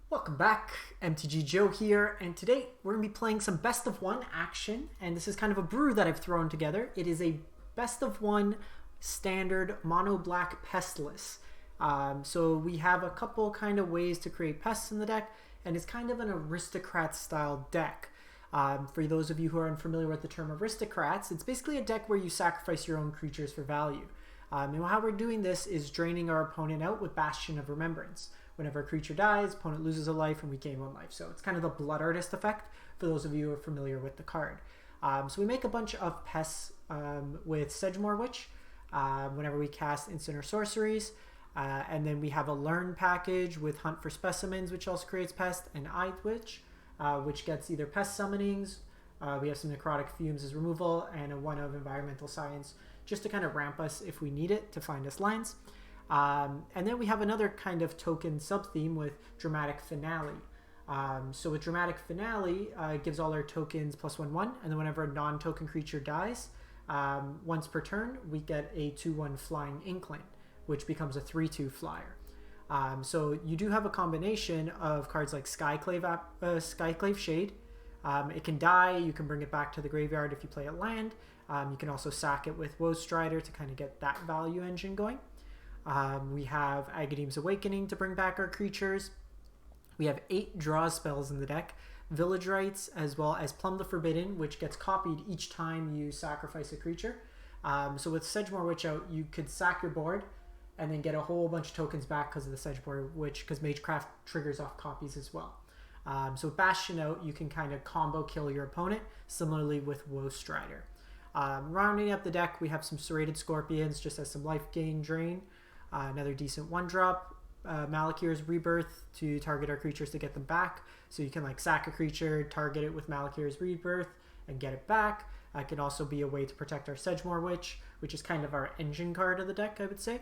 Welcome back, MTG Joe here, and today we're going to be playing some best of one action, and this is kind of a brew that I've thrown together. It is a best of one standard mono black pestless. So we have a couple kind of ways to create pests in the deck, and it's kind of an aristocrat style deck. For those of you who are unfamiliar with the term aristocrats, it's basically a deck where you sacrifice your own creatures for value. And how we're doing this is draining our opponent out with Bastion of Remembrance. Whenever a creature dies, opponent loses a life and we gain one life. So it's kind of the Blood Artist effect for those of you who are familiar with the card. So we make a bunch of pests with Sedgemoor Witch whenever we cast instant or sorceries. And then we have a Learn package with Hunt for Specimens, which also creates pest, and Eye Witch, which gets either pest summonings. We have some Necrotic Fumes as removal, and a 1 of Environmental Science, just to kind of ramp us if we need it to find us lands. And then we have another kind of token sub-theme with Dramatic Finale. So with Dramatic Finale, it gives all our tokens +1/1, and then whenever a non-token creature dies, once per turn, we get a 2/1 Flying Inkling, which becomes a 3/2 flyer. So you do have a combination of cards like Skyclave Shade. It can die, you can bring it back to the graveyard if you play a land. You can also sack it with Woe Strider to kind of get that value engine going. We have Agadeem's Awakening to bring back our creatures. We have 8 draw spells in the deck. Village Rites, as well as Plumb the Forbidden, which gets copied each time you sacrifice a creature. So with Sedgemoor Witch out, you could sack your board and then get a whole bunch of tokens back because of the Sedgemoor Witch, because Magecraft triggers off copies as well. So with Bastion out, you can kind of combo kill your opponent, similarly with Woe Strider. Rounding up the deck, we have some Serrated Scorpions, just as some life gain drain. Another decent 1-drop, Malakir's Rebirth to target our creatures to get them back. So you can like sack a creature, target it with Malakir's Rebirth, and get it back. It can also be a way to protect our Sedgemoor Witch, which is kind of our engine card of the deck, I would say.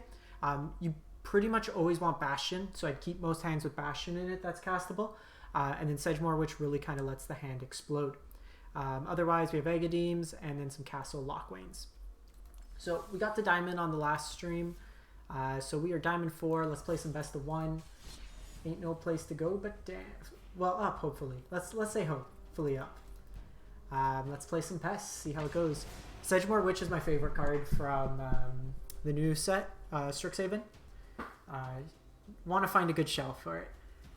You pretty much always want Bastion, so I'd keep most hands with Bastion in it that's castable. And then Sedgemoor Witch really kind of lets the hand explode. Otherwise, we have Agadeems and then some Castle Lockwains. So we got the Diamond on the last stream. So we are Diamond 4. Let's play some best of one. Ain't no place to go but down. Well, up, hopefully. Let's say hopefully up. Let's play some pests, see how it goes. Sedgemoor Witch is my favorite card from the new set, Strixhaven. Want to find a good shelf for it.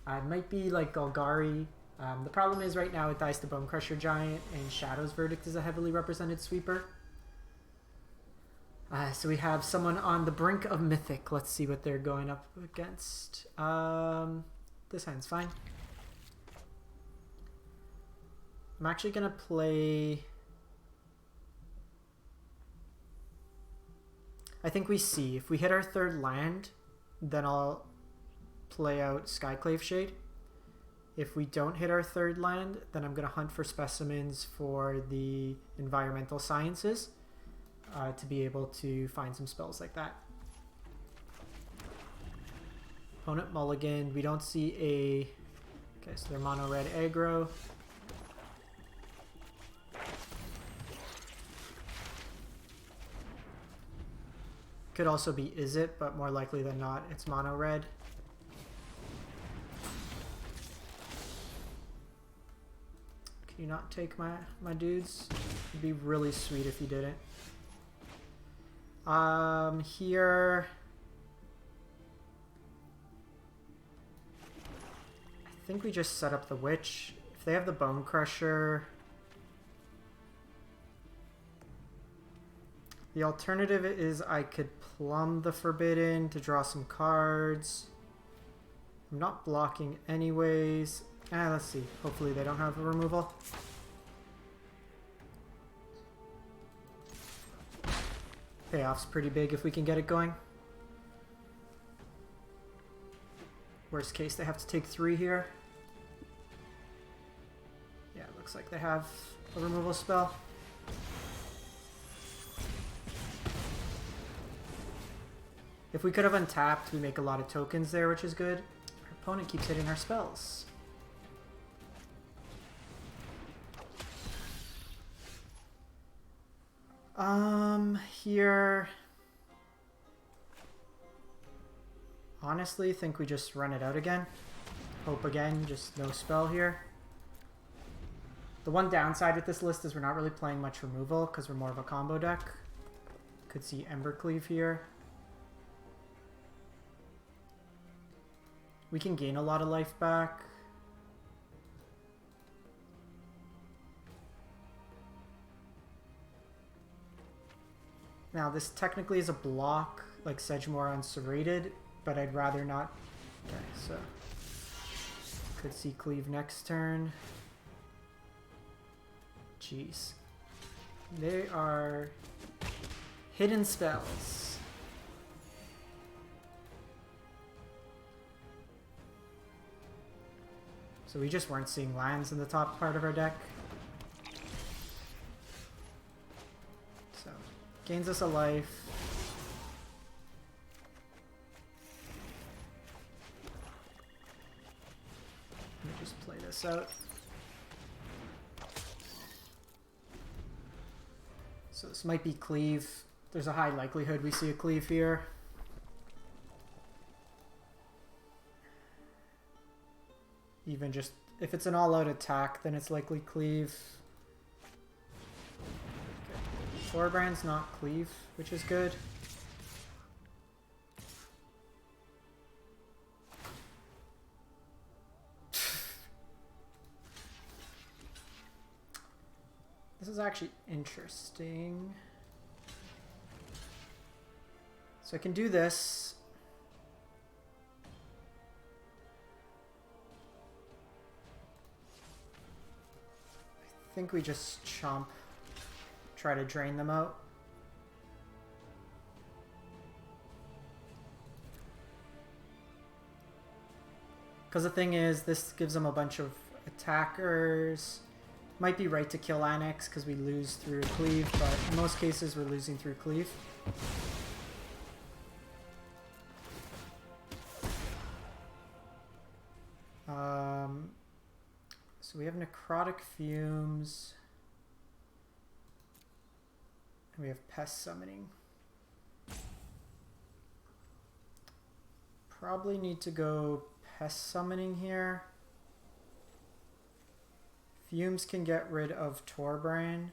It might be like Golgari. The problem is right now it dies to Bonecrusher Giant, and Shadow's Verdict is a heavily represented sweeper. So we have someone on the brink of Mythic. Let's see what they're going up against. This hand's fine. I'm actually going to play... I think we see. If we hit our 3rd land, then I'll play out Skyclave Shade. If we don't hit our 3rd land, then I'm going to hunt for specimens for the Environmental Sciences. To be able to find some spells like that. Opponent mulligan. We don't see a... Okay, so they're mono red aggro. Could also be Is It, but more likely than not, it's mono red. Can you not take my dudes? It'd be really sweet if you didn't. Here, I think we just set up the Witch. If they have the Bonecrusher, the alternative is I could Plumb the Forbidden to draw some cards. I'm not blocking anyways. Let's see. Hopefully they don't have a removal. Payoff's pretty big if we can get it going. Worst case, they have to take 3 here. Yeah, it looks like they have a removal spell. If we could have untapped, we make a lot of tokens there, which is good. Our opponent keeps hitting our spells. Here, honestly, think we just run it out again. Hope again, just no spell here. The one downside with this list is we're not really playing much removal because we're more of a combo deck. Could see Embercleave here. We can gain a lot of life back. Now this technically is a block like Sedgemoor on Serrated, but I'd rather not. Okay, so could see Cleave next turn. Jeez. They are hidden spells. So we just weren't seeing lands in the top part of our deck. So, gains us a life. Let me just play this out. So this might be Cleave. There's a high likelihood we see a Cleave here. Even just, if it's an all-out attack, then it's likely Cleave. Okay. Thorbrand's not Cleave, which is good. This is actually interesting. So I can do this. I think we just chomp, try to drain them out. Because the thing is, this gives them a bunch of attackers. Might be right to kill Annex because we lose through Cleave, but in most cases we're losing through Cleave. So we have Necrotic Fumes. And we have Pest Summoning. Probably need to go Pest Summoning here. Fumes can get rid of Thorbrand,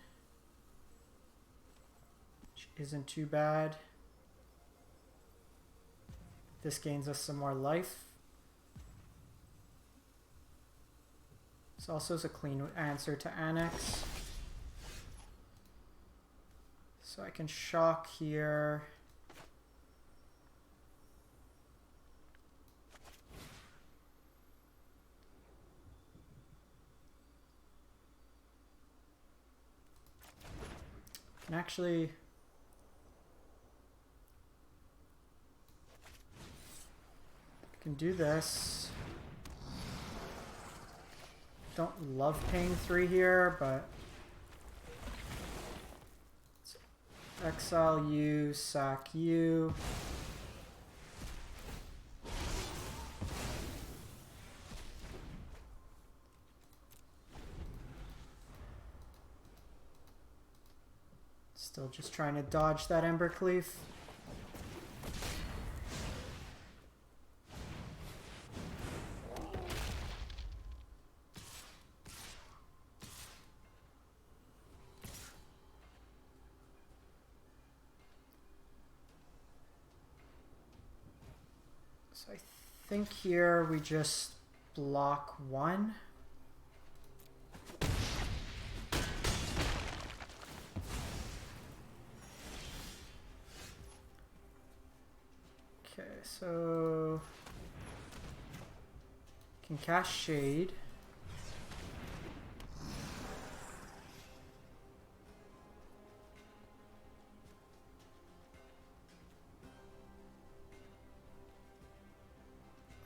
which isn't too bad. This gains us some more life. This also is a clean answer to Annex. So I can shock here. And actually, I can do this. Don't love paying 3 here, but exile you, sack you. Still just trying to dodge that Embercleave. So I think here we just block 1. Okay, so can cast Shade.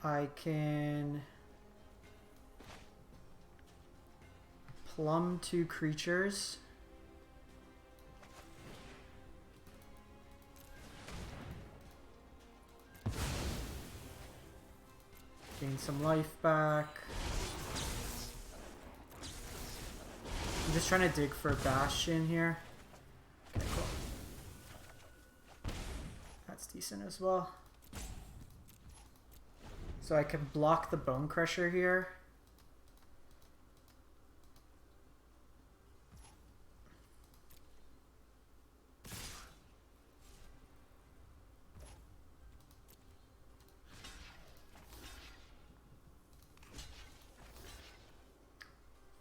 I can plumb 2 creatures. Gain some life back. I'm just trying to dig for a bastion here. Okay, cool. That's decent as well. So I can block the Bone Crusher here.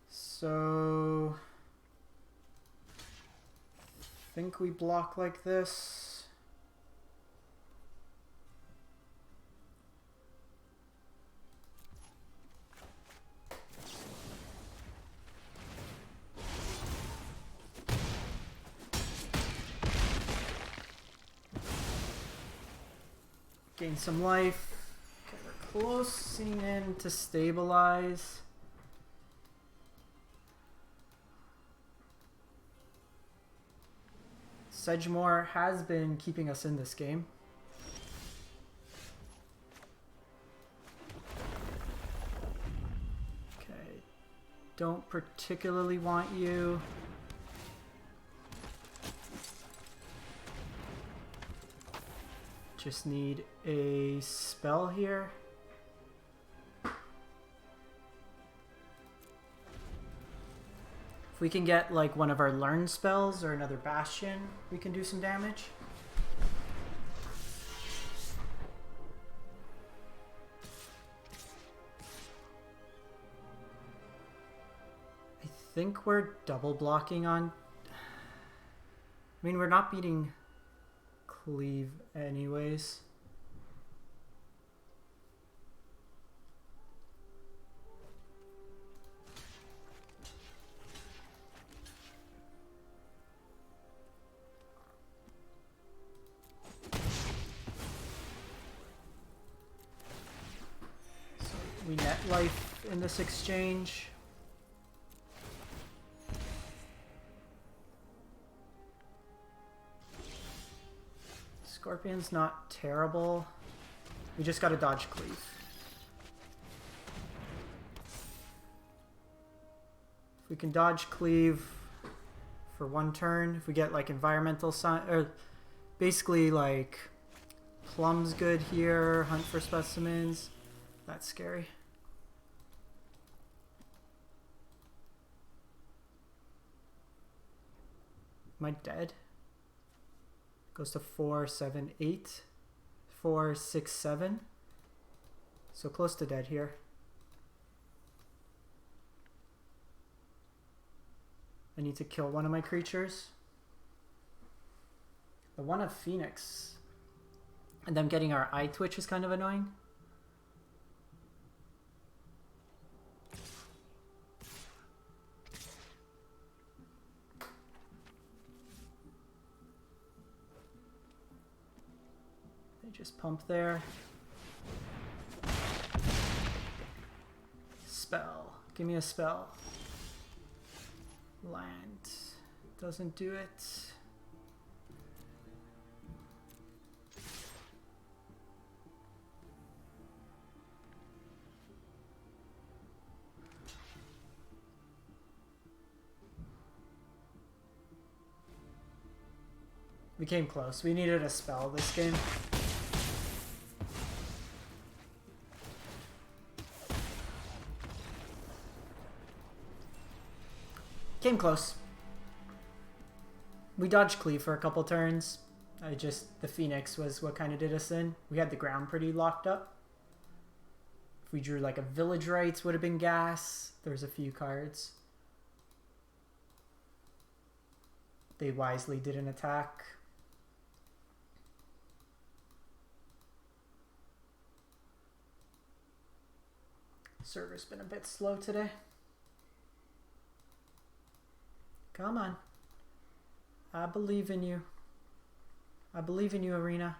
So I think we block like this. Gain some life. Okay, we're closing in to stabilize. Sedgemoor has been keeping us in this game. Okay, don't particularly want you. Just need a spell here. If we can get like one of our learn spells or another bastion, we can do some damage. I think we're double blocking on... I mean, we're not beating Cleave anyways. So we net life in this exchange. Scorpion's not terrible. We just gotta dodge Cleave. If we can dodge Cleave for one turn, if we get like environmental sign, or basically like Plum's good here, hunt for specimens, that's scary. Am I dead? Goes to 4, 7, 8. 4, 6, 7. So close to dead here. I need to kill one of my creatures. The one of Phoenix. And them getting our eye twitch is kind of annoying. Just pump there. Spell. Give me a spell. Land. Doesn't do it. We came close. We needed a spell this game. Came close. We dodged Cleave for a couple turns. The Phoenix was what kind of did us in. We had the ground pretty locked up. If we drew like a Village Rites, would have been gas. There's a few cards. They wisely didn't attack. Server's been a bit slow today. Come on. I believe in you. I believe in you, Arena.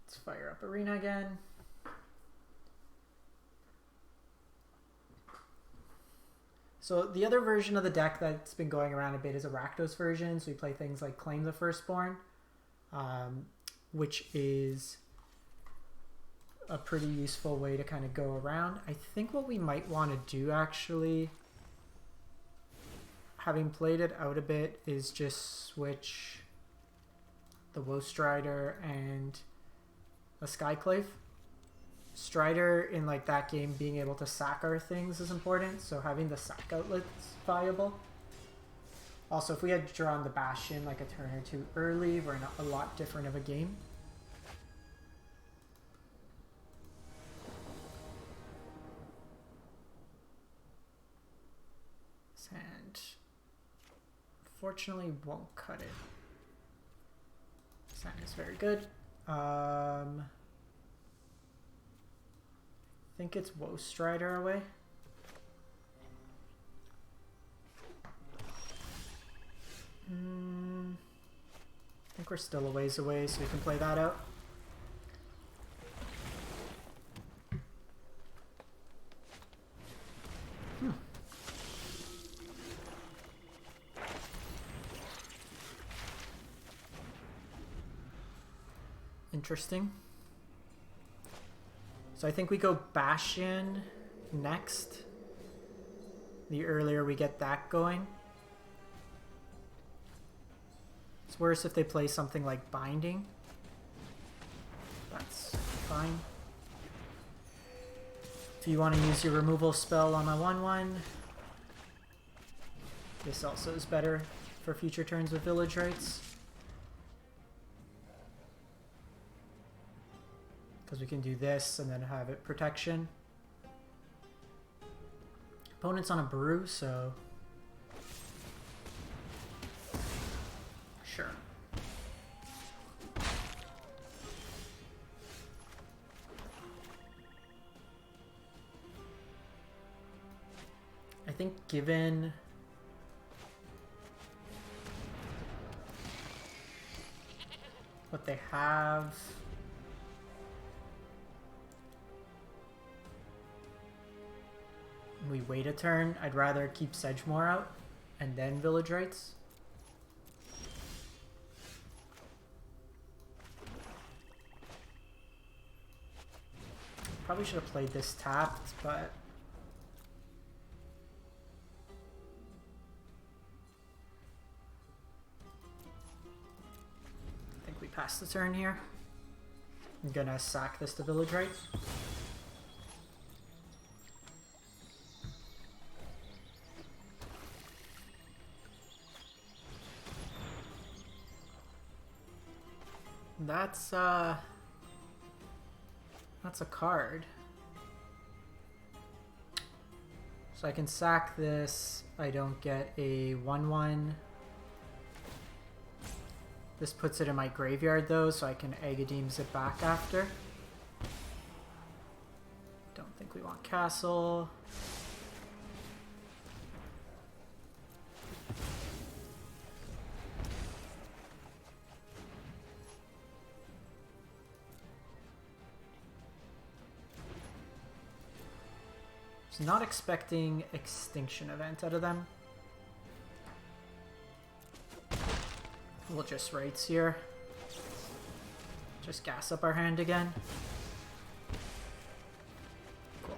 Let's fire up Arena again. So the other version of the deck that's been going around a bit is a Rakdos version. So we play things like Claim the Firstborn. Which is a pretty useful way to kind of go around. I think what we might want to do actually having played it out a bit, is just switch the Woe Strider and a Skyclave. Strider in like that game being able to sack our things is important, so having the sack outlet's viable. Also, if we had drawn the Bastion like a turn or two early, we're in a lot different of a game. And fortunately won't cut it. Sand is very good. I think it's Woe Strider away. I think we're still a ways away, so we can play that out. Interesting. So I think we go Bastion next. The earlier we get that going. It's worse if they play something like Binding. That's fine. If you want to use your removal spell on a 1/1, this also is better for future turns with Village Rites. Because we can do this and then have it protection. Opponent's on a brew, so sure. I think given what they have, we wait a turn. I'd rather keep Sedgemoor out and then Village Rites. Probably should have played this tapped, but I think we passed the turn here. I'm gonna sack this to Village Rites. That's a card. So I can sack this. I don't get a 1/1. This puts it in my graveyard though, so I can Agadeem's it back after. Don't think we want castle. Not expecting Extinction Event out of them. We'll just Rites here. Just gas up our hand again. Cool.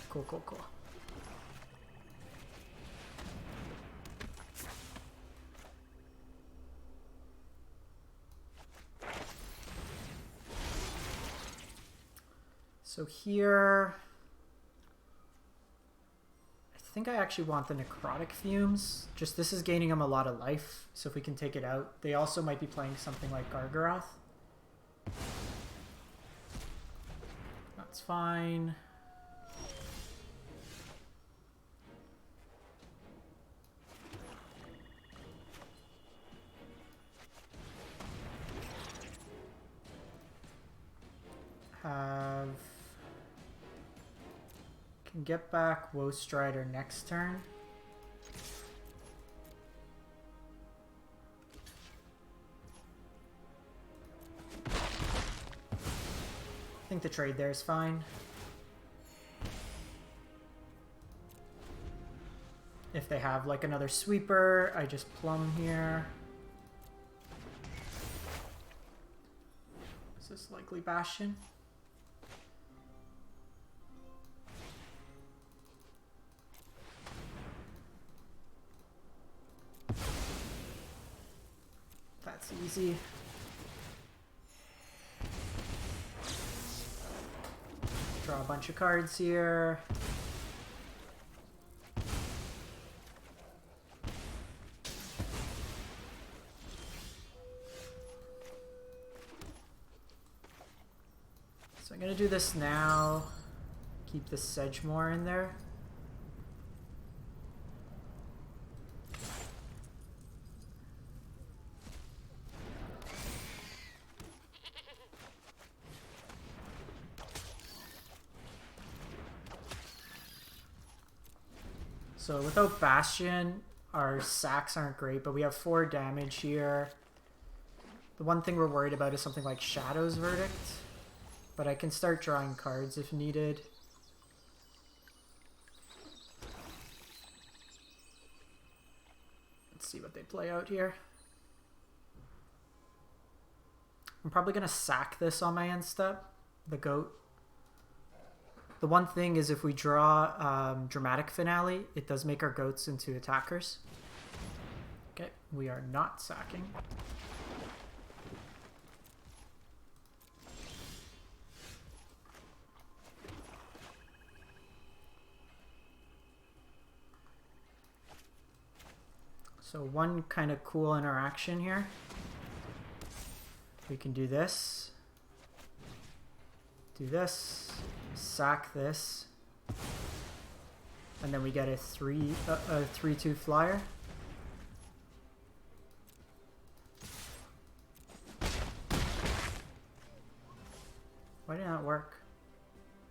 Cool, cool, cool. So here, I think I actually want the Necrotic Fumes. Just this is gaining them a lot of life, so if we can take it out. They also might be playing something like Gargaroth. That's fine. Can get back Woe Strider next turn. I think the trade there is fine. If they have like another sweeper, I just plum here. Is this likely Bastion? Easy. Draw a bunch of cards here. So I'm gonna do this now. Keep the Sedgemoor in there. So without Bastion, our sacks aren't great, but we have 4 damage here. The one thing we're worried about is something like Shadow's Verdict, but I can start drawing cards if needed. Let's see what they play out here. I'm probably going to sack this on my end step, the goat. The one thing is if we draw Dramatic Finale, it does make our goats into attackers. Okay, we are not sacking. So one kind of cool interaction here. We can do this. Do this. Sack this, and then we get a 3/2 flyer. Why did that work?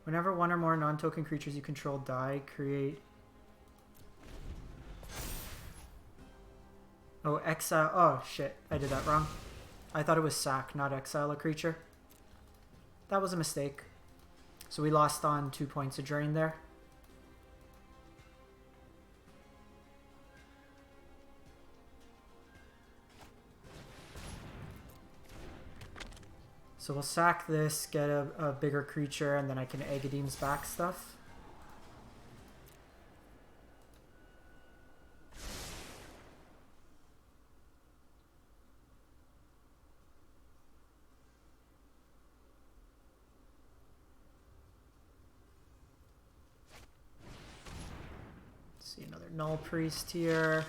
Whenever one or more non-token creatures you control die, create. Oh, exile. Oh shit, I did that wrong. I thought it was sack, not exile a creature. That was a mistake. So we lost on 2 points of drain there. So we'll sack this, get a bigger creature, and then I can Agadeem's back stuff. See another Null Priest here.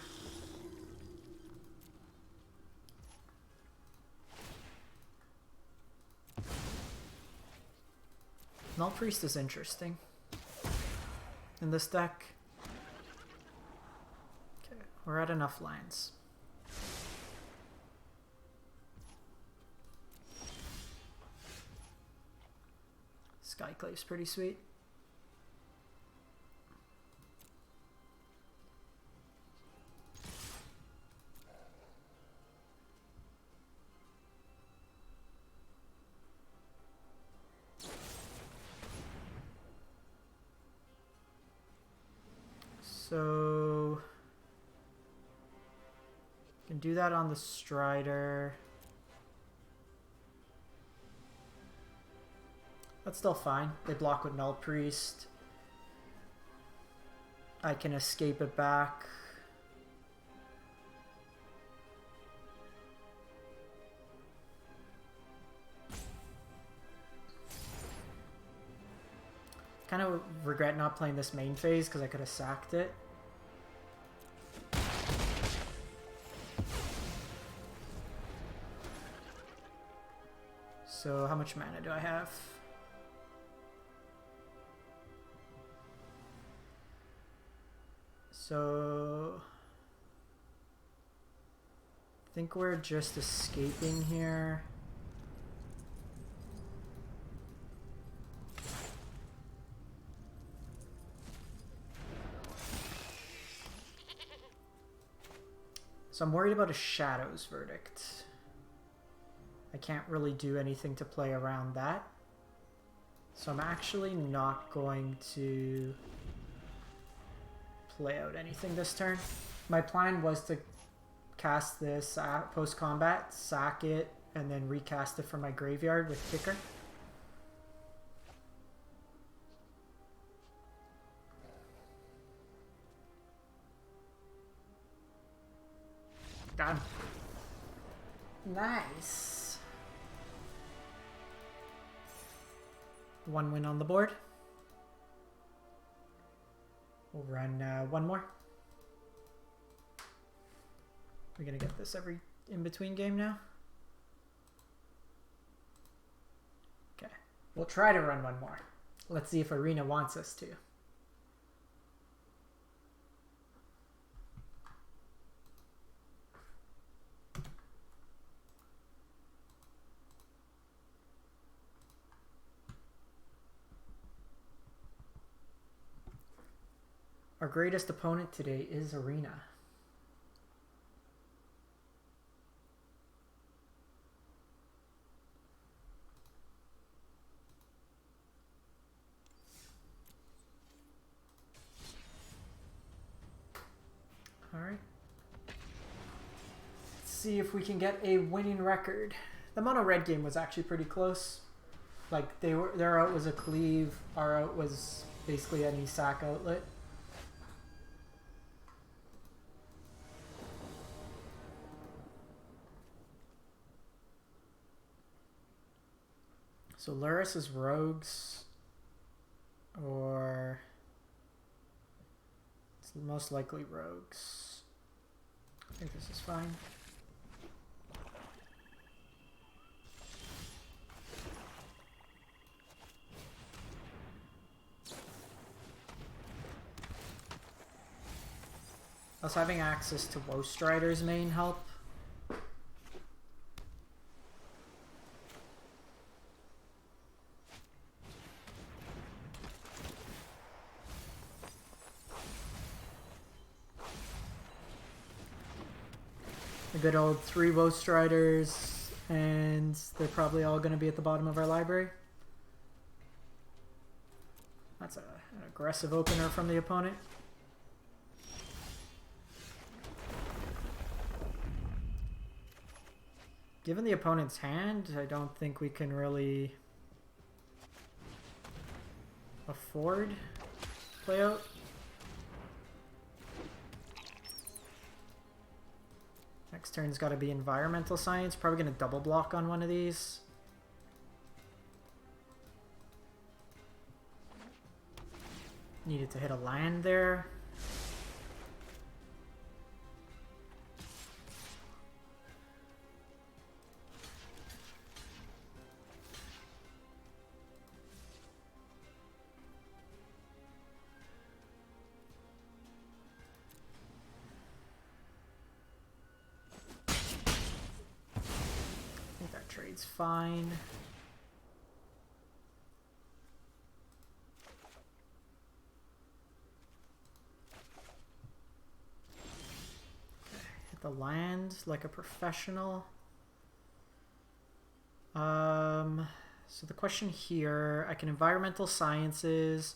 Null Priest is interesting in this deck. Okay, we're at enough lands. Skyclave's pretty sweet. So can do that on the Strider. That's still fine. They block with Null Priest. I can escape it back. Kind of regret not playing this main phase because I could have sacked it. So how much mana do I have? So I think we're just escaping here. So I'm worried about a Shadow's Verdict. I can't really do anything to play around that. So I'm actually not going to play out anything this turn. My plan was to cast this post-combat, sack it, and then recast it from my graveyard with Kicker. Got him. Nice. 1 win on the board. We'll run 1 more. We're gonna get this every in-between game now. Okay, we'll try to run 1 more. Let's see if Arena wants us to. Our greatest opponent today is Arena. All right. Let's see if we can get a winning record. The mono red game was actually pretty close. Like their out was a cleave, our out was basically any sack outlet. So Luris is rogues, or it's most likely rogues. I think this is fine. Also, having access to Woe Strider's main help. A good old 3 Woe Striders, and they're probably all going to be at the bottom of our library. That's an aggressive opener from the opponent. Given the opponent's hand, I don't think we can really afford play out. Next turn's got to be environmental science. Probably going to double block on one of these. Needed to hit a land there. Trade's fine. Okay, hit the land like a professional. So the question here, I can environmental sciences,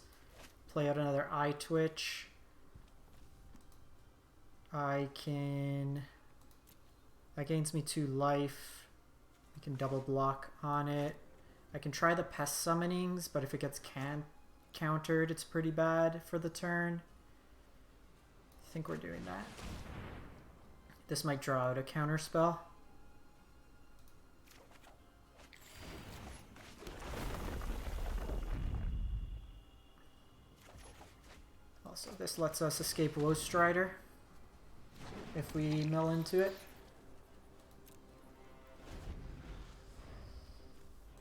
play out another eye twitch. I can, that gains me 2 life. I can double block on it. I can try the pest summonings, but if it gets countered, it's pretty bad for the turn. I think we're doing that. This might draw out a counter spell. Also, this lets us escape Woe Strider if we mill into it.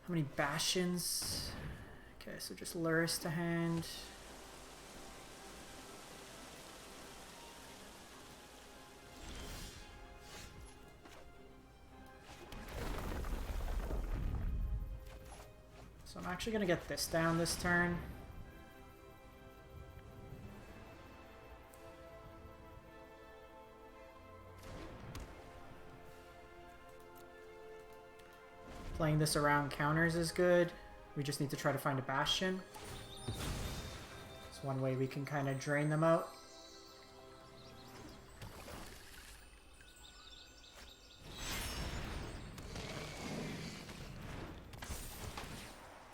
How many bastions? Okay, so just Luris to hand. So I'm actually going to get this down this turn. Playing this around counters is good. We just need to try to find a bastion. It's one way we can kind of drain them out.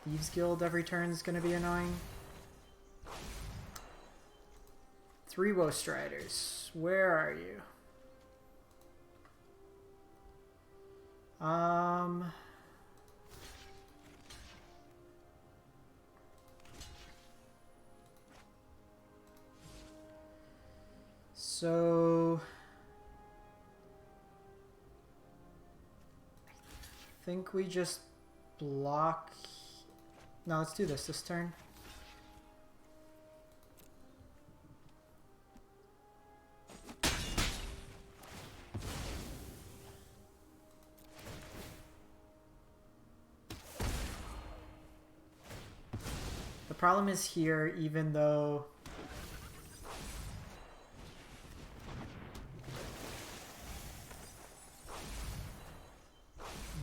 Thieves Guild every turn is going to be annoying. 3 Woe Striders. Where are you? Um... So... I think we just block... No, let's do this turn. The problem is here, even though...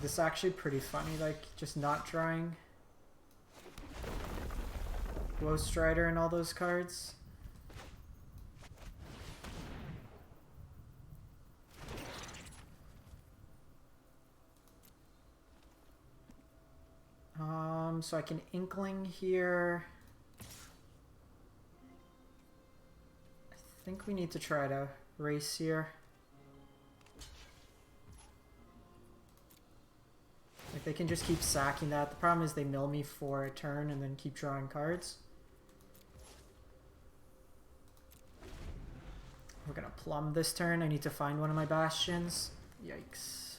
This is actually pretty funny, like, just not drawing Woe Strider and all those cards. So I can Inkling here. I think we need to try to race here. Like, they can just keep sacking that. The problem is they mill me for a turn and then keep drawing cards. We're gonna plumb this turn. I need to find one of my bastions. Yikes.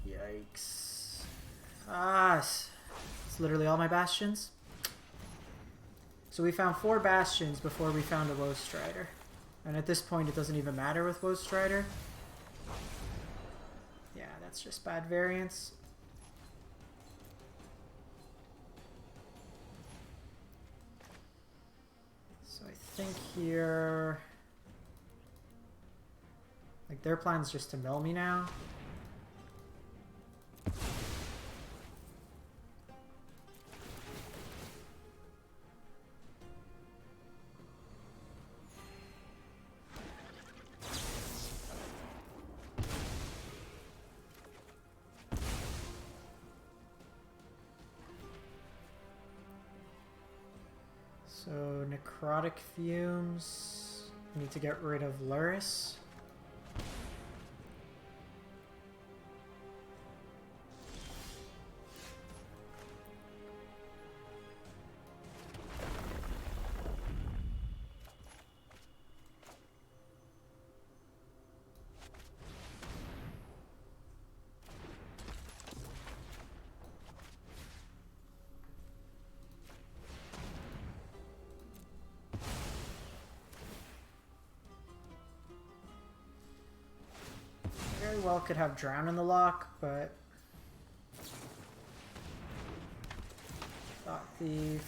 Yikes. Ah, it's literally all my bastions. So we found 4 bastions before we found a Woe Strider. And at this point, it doesn't even matter with Woe Strider. Yeah, that's just bad variance. So I think here... Like, their plan's just to mill me now. So, Necrotic Fumes. I need to get rid of Luris. Very well could have Drown in the lock, but Thought Thief.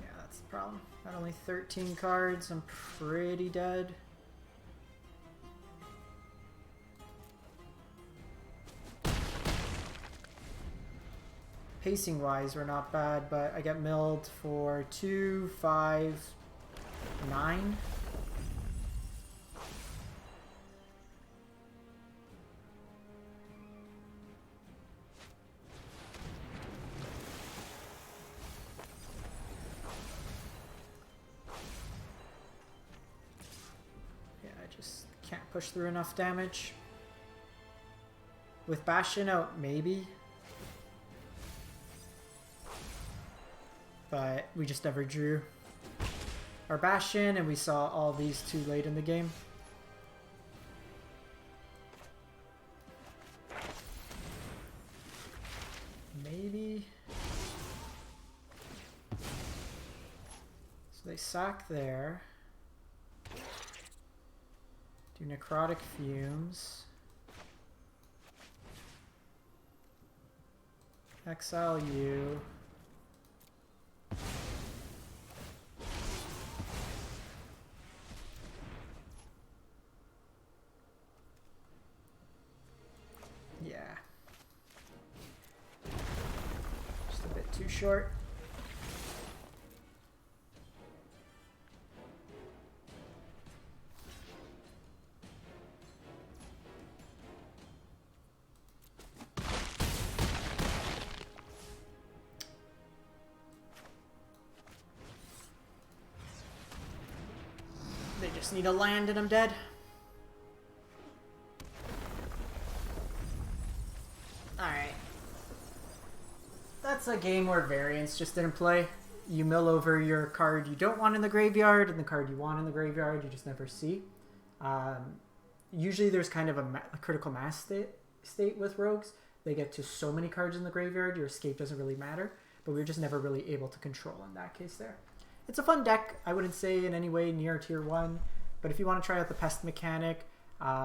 Yeah, that's the problem. Got only 13 cards. I'm pretty dead. Pacing wise, we're not bad, but I get milled for 2, 5, 9. Yeah, I just can't push through enough damage. With Bastion out, maybe. But we just never drew our Bastion, and we saw all these too late in the game. Maybe. So they sack there. Do Necrotic Fumes. Exile you. Yeah. Just a bit too short. just need a land and I'm dead. Alright. That's a game where variance just didn't play. You mill over your card you don't want in the graveyard, and the card you want in the graveyard you just never see. Usually there's kind of a critical mass state with rogues. They get to so many cards in the graveyard, your escape doesn't really matter. But we were just never really able to control in that case there. It's a fun deck. I wouldn't say in any way near tier 1. But if you want to try out the pest mechanic,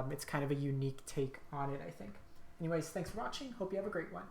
it's kind of a unique take on it, I think. Anyways, thanks for watching. Hope you have a great one.